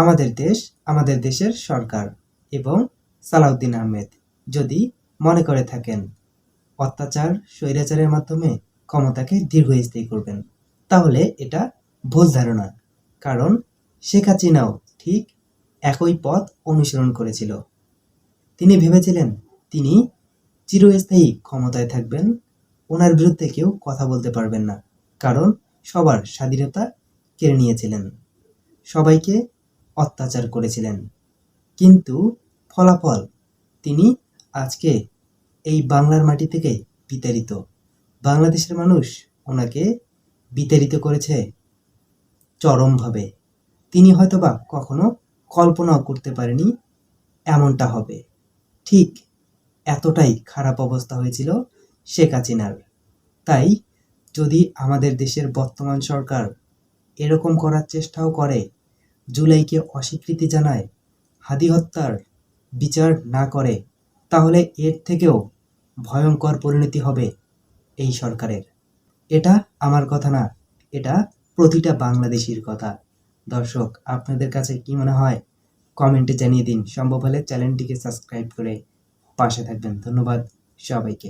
আমাদের দেশ, আমাদের দেশের সরকার এবং সালাউদ্দিন আহমেদ যদি মনে করে থাকেন অত্যাচার, স্বৈরাচারের মাধ্যমে ক্ষমতাকে দীর্ঘস্থায়ী করবেন, তাহলে এটা ভুল ধারণা। কারণ শেখ হাসিনাও ঠিক একই পথ অনুসরণ করেছিল। তিনি ভেবেছিলেন তিনি চিরস্থায়ী ক্ষমতায় থাকবেন, ওনার বিরুদ্ধে কেউ কথা বলতে পারবেন না, কারণ সবার স্বাধীনতা কেড়ে নিয়েছিলেন, সবাইকে অত্যাচার করেছিলেন। কিন্তু ফলাফল, তিনি আজকে এই বাংলার মাটি থেকে বিতাড়িত। বাংলাদেশের মানুষ ওনাকে বিতাড়িত করেছে চরমভাবে। তিনি হয়তোবা কখনো কল্পনাও করতে পারেনি এমনটা হবে। ঠিক এতটাই খারাপ অবস্থা হয়েছিল শেখ হাসিনার। তাই যদি আমাদের দেশের বর্তমান সরকার এরকম করার চেষ্টাও করে, জুলাইকে অস্বীকৃতি জানায়, হাদি হত্যার বিচার না করে, তাহলে এর থেকেও ভয়ঙ্কর পরিণতি হবে এই সরকারের। এটা আমার কথা না, এটা প্রতিটা বাংলাদেশির কথা। দর্শক, আপনাদের কাছে কি মনে হয় কমেন্টে জানিয়ে দিন। সম্ভব হলে চ্যানেলটিকে সাবস্ক্রাইব করে পাশে থাকবেন। ধন্যবাদ সবাইকে।